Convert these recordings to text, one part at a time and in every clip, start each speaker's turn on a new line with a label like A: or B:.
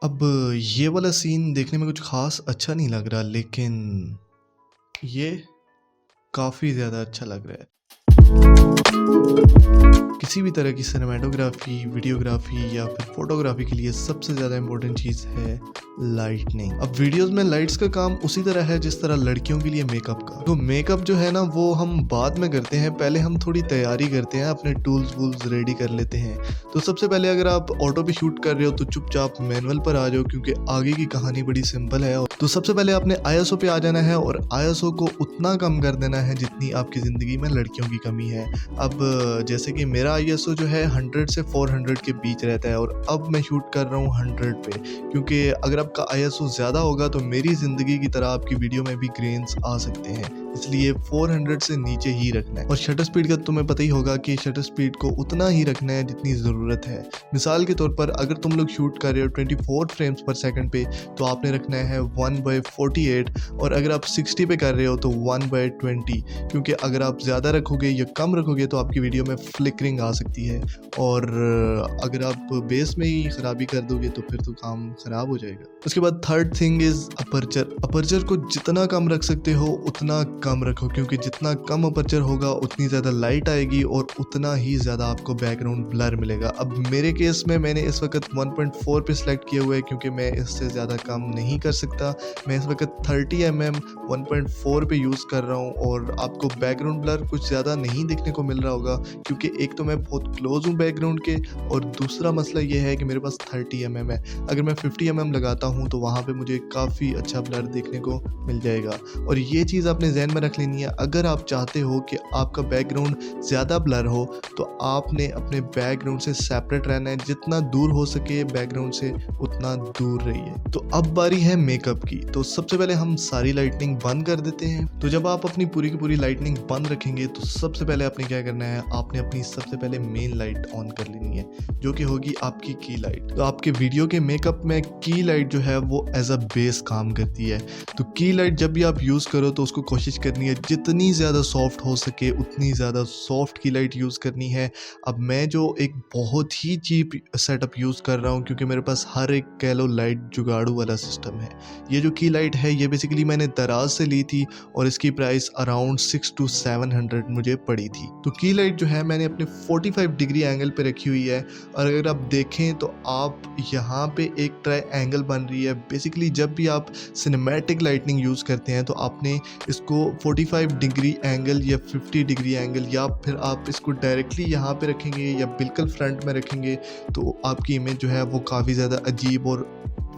A: अब ये वाला सीन देखने में कुछ ख़ास अच्छा नहीं लग रहा, लेकिन ये काफ़ी ज़्यादा अच्छा लग रहा है। किसी भी तरह की सिनेमेटोग्राफी, वीडियोग्राफी या फिर फोटोग्राफी के लिए सबसे ज़्यादा इम्पोर्टेंट चीज़ है लाइटनिंग। अब वीडियोस में लाइट्स का काम उसी तरह है जिस तरह लड़कियों के लिए मेकअप का। तो मेकअप जो है ना वो हम बाद में करते हैं, पहले हम थोड़ी तैयारी करते हैं, अपने टूल्स वूल्स रेडी कर लेते हैं। तो सबसे पहले अगर आप ऑटो पे शूट कर रहे हो तो चुपचाप मैनुअल पर आ जाओ, क्योंकि आगे की कहानी बड़ी सिंपल है। तो सबसे पहले आपने ISO पे आ जाना है और ISO को उतना कम कर देना है जितनी आपकी ज़िंदगी में लड़कियों की कमी है। अब जैसे कि मेरा ISO जो है 100 से 400 के बीच रहता है, और अब मैं शूट कर रहा हूँ 100 पे, क्योंकि अगर आपका ISO ज़्यादा होगा तो मेरी ज़िंदगी की तरह आपकी वीडियो में भी ग्रेन्स आ सकते हैं, इसलिए 400 से नीचे ही रखना है। और शटर स्पीड का तुम्हें पता ही होगा कि शटर स्पीड को उतना ही रखना है जितनी ज़रूरत है। मिसाल के तौर पर अगर तुम लोग शूट कर रहे हो 24 फ्रेम्स पर सेकंड पे, तो आपने रखना है 1/48, और अगर आप 60 पे कर रहे हो तो 1/20, क्योंकि अगर आप ज़्यादा रखोगे या कम रखोगे तो आपकी वीडियो में फ्लिकरिंग आ सकती है, और अगर आप बेस में ही ख़राबी कर दोगे तो फिर तो काम ख़राब हो जाएगा। उसके बाद third thing is aperture. Aperture को जितना कम रख सकते हो उतना कम रखो, क्योंकि जितना कम अपर्चर होगा उतनी ज़्यादा लाइट आएगी और उतना ही ज़्यादा आपको बैकग्राउंड ब्लर मिलेगा। अब मेरे केस में मैंने इस वक्त 1.4 पे सिलेक्ट किया हुआ है, क्योंकि मैं इससे ज़्यादा कम नहीं कर सकता। मैं इस वक्त 30mm 1.4 पे यूज़ कर रहा हूँ, और आपको बैकग्राउंड ब्लर कुछ ज़्यादा नहीं देखने को मिल रहा होगा, क्योंकि एक तो मैं बहुत क्लोज हूँ बैकग्राउंड के, और दूसरा मसला ये है कि मेरे पास 30mm है। अगर मैं 50mm लगाता हूँ तो वहाँ पे मुझे काफ़ी अच्छा ब्लर देखने को मिल जाएगा। और ये चीज़ आपने ज़हन में रख लेनी है, अगर आप चाहते हो कि आपका बैकग्राउंड ज़्यादा ब्लर हो तो आपने अपने बैकग्राउंड से सेपरेट रहना है। जितना दूर हो सके बैकग्राउंड से उतना दूर रहिए। तो अब बारी है मेकअप की। तो सबसे पहले हम सारी लाइटनिंग बंद कर देते हैं। तो जब आप अपनी पूरी की पूरी लाइटनिंग बंद रखेंगे तो सबसे पहले आपने क्या करना है, आपने अपनी सबसे पहले मेन लाइट ऑन कर लेनी है, जो कि होगी आपकी की लाइट। तो आपके वीडियो के मेकअप में की लाइट जो है वो एज अ बेस काम करती है। तो की लाइट जब भी आप यूज़ करो तो उसको कोशिश करनी है जितनी ज़्यादा सॉफ्ट हो सके उतनी ज़्यादा सॉफ्ट की लाइट यूज़ करनी है। अब मैं जो एक बहुत ही चीप सेटअप यूज़ कर रहा हूँ, क्योंकि मेरे पास हर एक कह लो लाइट जुगाड़ू वाला सिस्टम है। ये जो की लाइट है ये बेसिकली मैंने दराज से ली थी, और इसकी प्राइस अराउंड 600 to 700 मुझे पड़ी थी। तो की लाइट जो है मैंने अपने 45 डिग्री एंगल पे रखी हुई है, और अगर आप देखें तो आप यहाँ पे एक ट्राई एंगल बन रही है। बेसिकली जब भी आप सिनेमैटिक लाइटनिंग यूज़ करते हैं तो आपने इसको 45 डिग्री एंगल या 50 डिग्री एंगल, या फिर आप इसको डायरेक्टली यहाँ पे रखेंगे या बिल्कुल फ्रंट में रखेंगे तो आपकी इमेज जो है वो काफ़ी ज़्यादा अजीब और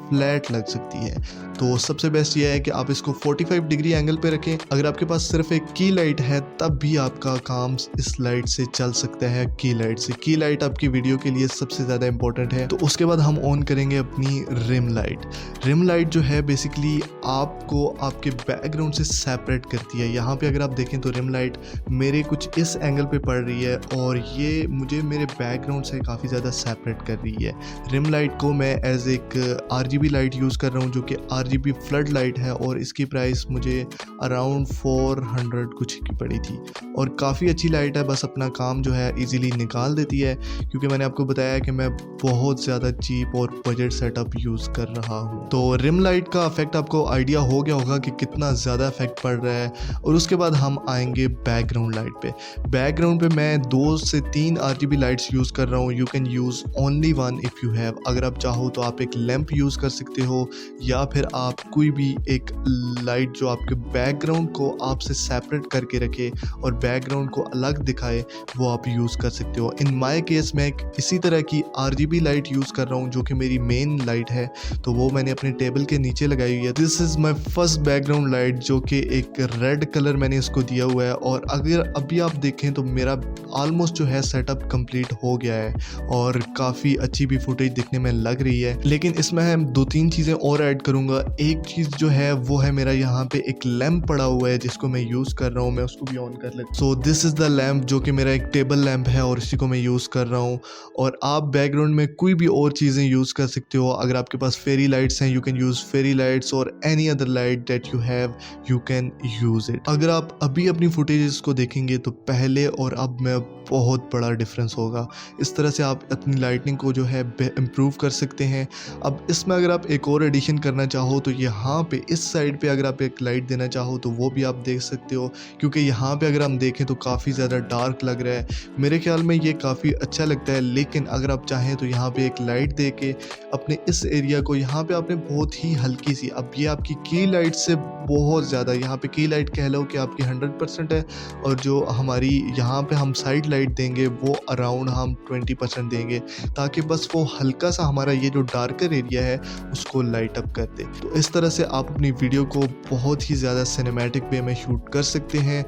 A: फ्लैट लग सकती है। तो सबसे बेस्ट ये है कि आप इसको 45 डिग्री एंगल पे रखें। अगर आपके पास सिर्फ एक की लाइट है तब भी आपका काम इस लाइट से चल सकता है। की लाइट से, की लाइट आपकी वीडियो के लिए सबसे ज़्यादा इंपॉर्टेंट है। तो उसके बाद हम ऑन करेंगे अपनी रिम लाइट। रिम लाइट जो है बेसिकली आपको आपके बैकग्राउंड से सेपरेट करती है। यहाँ पे अगर आप देखें तो रिम लाइट मेरे कुछ इस एंगल पे पड़ रही है, और ये मुझे मेरे बैकग्राउंड से काफ़ी ज़्यादा सेपरेट कर रही है। रिम लाइट को मैं एज एक RGB लाइट यूज़ कर रहा हूँ, जो कि RGB फ्लड लाइट है, और इसकी प्राइस मुझे अराउंड 400 कुछ की पड़ी थी, और काफ़ी अच्छी लाइट है। बस अपना काम जो है इजीली निकाल देती है, क्योंकि मैंने आपको बताया कि मैं बहुत ज़्यादा चीप और बजट सेटअप यूज़ कर रहा हूँ। तो रिम लाइट का इफेक्ट आपको आइडिया हो गया होगा कि कितना ज़्यादा इफेक्ट पड़ रहा है। और उसके बाद हम आएंगे बैकग्राउंड लाइट पे। बैकग्राउंड पे मैं 2 से 3 RGB लाइट्स यूज़ कर रहा हूँ। You can use only one if you have. अगर आप चाहो तो आप एक लैंप यूज़ कर सकते हो, या फिर आप कोई भी एक लाइट जो आपके बैकग्राउंड को आपसे सेपरेट करके रखे और बैकग्राउंड को अलग दिखाए, वो आप यूज़ कर सकते हो। इन माय केस मैं इसी तरह की RGB लाइट यूज़ कर रहा हूँ, जो कि मेरी मेन लाइट है, तो वो मैंने अपने टेबल के नीचे लगाई हुई है। This is my first background light, जो कि एक रेड कलर मैंने इसको दिया हुआ है। और अगर अभी आप देखें तो मेरा ऑलमोस्ट जो है सेटअप कंप्लीट हो गया है, और काफ़ी अच्छी भी फुटेज दिखने में लग रही है। लेकिन इसमें हम 2-3 चीज़ें और ऐड करूँगा। एक चीज़ जो है वो है मेरा यहाँ पे एक लैंप पड़ा हुआ है जिसको मैं यूज़ कर रहा हूँ। मैं उसको भी ऑन कर लेता हूँ। So this is the lamp, जो कि मेरा एक टेबल लैंप है, और इसी को मैं यूज़ कर रहा हूँ। और आप बैकग्राउंड में कोई भी और चीज़ें यूज़ कर सकते हो। अगर आपके पास फेरी लाइट्स हैं, you can use fairy lights, और any other light that you have you can use it. अगर आप अभी अपनी फुटेजेस को देखेंगे तो पहले और अब में बहुत बड़ा डिफरेंस होगा। इस तरह से आप अपनी लाइटनिंग को जो है इम्प्रूव कर सकते हैं। अब इसमें अगर अगर आप एक और एडिशन करना चाहो तो यहाँ पे इस साइड पे अगर आप एक लाइट देना चाहो तो वो भी आप देख सकते हो, क्योंकि यहाँ पे अगर हम देखें तो काफ़ी ज़्यादा डार्क लग रहा है। मेरे ख्याल में ये काफ़ी अच्छा लगता है, लेकिन अगर आप चाहें तो यहाँ पे एक लाइट दे के अपने इस एरिया को यहाँ पे आपने बहुत ही हल्की सी, अब ये आपकी की लाइट से बहुत ज़्यादा, यहाँ पे की लाइट कह लो कि आपकी 100% है, और जो हमारी यहाँ पे हम साइड लाइट देंगे वो अराउंड हम 20% देंगे, ताकि बस वो हल्का सा हमारा ये जो डार्कर एरिया है उसको लाइट अप कर दे। तो इस तरह से आप अपनी वीडियो को बहुत ही ज़्यादा सिनेमैटिक वे में शूट कर सकते हैं।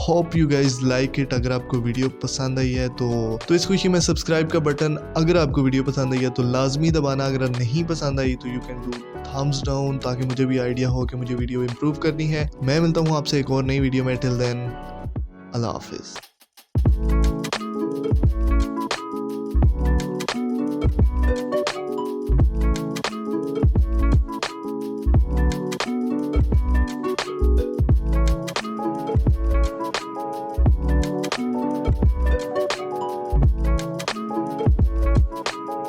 A: Hope you guys like it. अगर आपको वीडियो पसंद आई है तो इस खुशी में सब्सक्राइब का बटन, अगर आपको वीडियो पसंद आई है तो लाजमी दबाना, अगर नहीं पसंद आई तो you can do thumbs down, ताकि मुझे भी आइडिया हो कि मुझे वीडियो इंप्रूव करनी है। मैं मिलता हूँ आपसे एक और नई वीडियो में। टिल देन, अल्लाह हाफिज़।